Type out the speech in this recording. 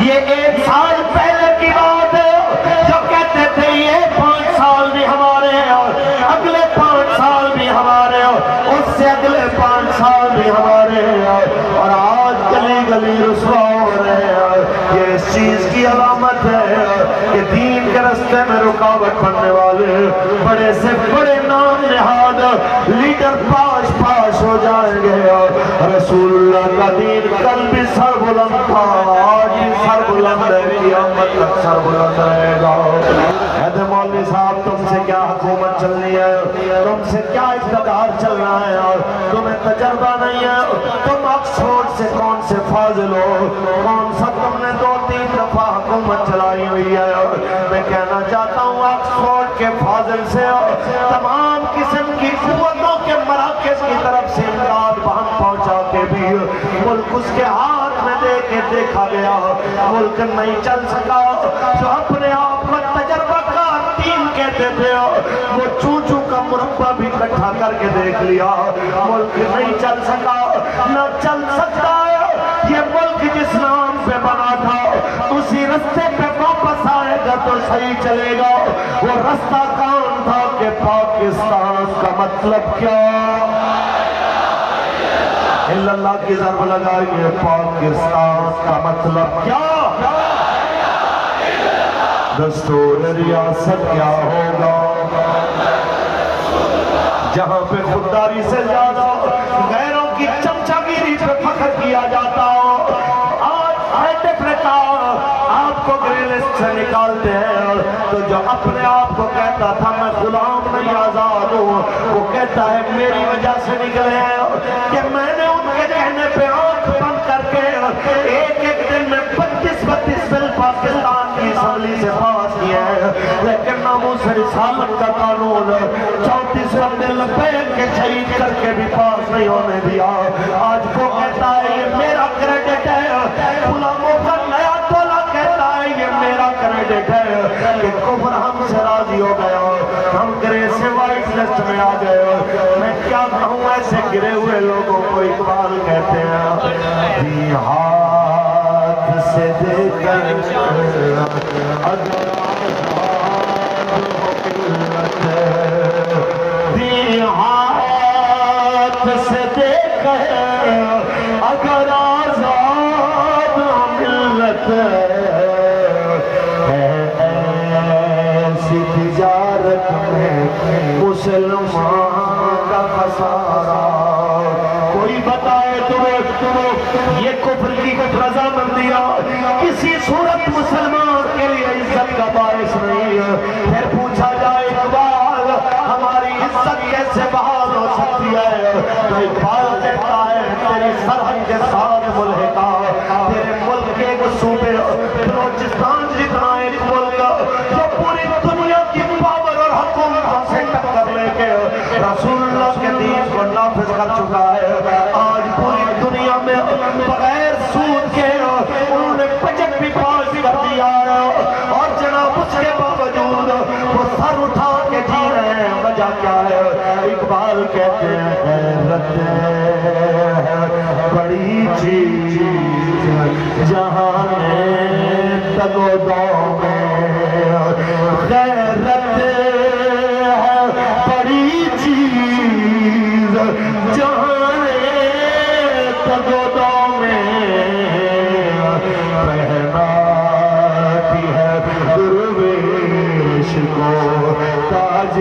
یہ 1 سال پہلے کی بات ہے جو کہتے تھے یہ 5 سال بھی ہمارے ہیں اور اگلے 5 سال بھی ہمارے ہیں، اس سے اگلے 5 سال بھی ہمارے ہیں، اور آج گلی گلی رسوا ہو رہے ہیں۔ یہ اس چیز کی علامت ہے کہ دین کے راستے میں رکاوٹ بننے والے بڑے سے بڑے نام نہاد لیڈر پاش ہو جائیں گے، اور رسول اللہ کا دین کل بھی سر بلند تھا، آج بھی سر بلند ہے، قیامت تک سر بلند رہے گا۔ حیدر مولوی صاحب تم سے کیا حکومت چلنی ہے، تم سے کیا اقتدار چلنا ہے، اور تمہیں تجربہ نہیں ہے، تم آکسفورڈ سے کون سے فاضل ہو، کون سا تم نے 2-3 دفعہ حکومت چلائی ہوئی ہے۔ میں کہنا چاہتا ہوں آکسفورڈ کے فاضل سے تمام قسم کی قوتوں کے مراکز کی طرف سے امداد وہاں پہنچا کے بھی ملک اس کے ہاتھ میں دے کے دیکھا گیا، ملک نہیں چل سکا۔ جو اپنے آپ کو تجربہ کار ٹیم کہتے تھے وہ چوچو کا مربع بھی اکٹھا کر کے دیکھ لیا، ملک نہیں چل سکا، نہ چل سکتا ہے۔ یہ ملک جس نام پہ بنا تھا اسی رستے پہ واپس آئے گا تو صحیح چلے گا۔ وہ رستہ کون تھا کہ پاکستان کا مطلب کیا؟ اللہ کی ضرب لگائیے، پاکستان کا مطلب کیا؟ دستور ریاست کیا ہوگا؟ جہاں پہ خودداری سے زیادہ غیروں کی چمچاگیری پہ فخر کیا جاتا ہو، آج افریقہ آپ کو گرے لسٹ سے نکالتے ہیں، تو جو اپنے آپ کو کہتا تھا میں غلام نہیں آزاد ہوں، وہ کہتا ہے میری وجہ سے نکلے ہیں کہ میں نے ان کے کہنے پہ آنکھ بند کر کے ایک دن میں 32 بل پاکستان کی اسمبلی سے پاس کیے ہیں، لیکن ناموس رسالت کا قانون 34 بندے لبیک کے شہید کر کے بھی پاس نہیں ہونے دیا۔ آج وہ کہتا ہے یہ میرا کریڈٹ ہے، غلاموں کا نیا ٹولہ کہتا ہے یہ میرا کریڈٹ ہے کہ کفر ہم سے راضی ہو گیا، ہم گرے سے وائٹ لسٹ میں آ گئے۔ میں کیا کہوں ایسے گرے ہوئے لوگوں کو اقبال کہتے ہیں، دی ہاتھ سے دے کر اگر دی ہاتھ سے دے کر اگر آزاد ملت ہے، ایسی تجارت میں مسلمان کا خسارہ۔ کوئی بتائے تمہیں یہ کفر کی رضامندیاں کسی صورت مسلمان کے لیے عزت کا باعث نہیں ہے۔ پھر پوچھا جائے اقبال ہماری عزت کیسے بحال ہو سکتی ہے، تو اقبال کہتا ہے تیری سرحد کے ساتھ ملحقہ، تیرے ملک کے ایک صوبے بلوچستان جتنا ایک ملک جو پوری دنیا کی پاور اور حکومتوں سے ٹکر لے کے رسول اللہ کے دین کو نافذ کر چکا ہے، آج پوری دنیا میں بغیر سود کے انہوں نے بجٹ بھی پاس کر دیا ہے، اور جناب اس کے باوجود وہ سر اٹھا کے جی رہے ہیں۔ وجہ کیا ہے؟ اقبال کہتے ہیں غیرت ہے بڑی چیز جہاں تگ و دو میں، غیرت ہے بڑی چیز جہاں تگ و دو میں، پہناتی ہے درویش کو تاج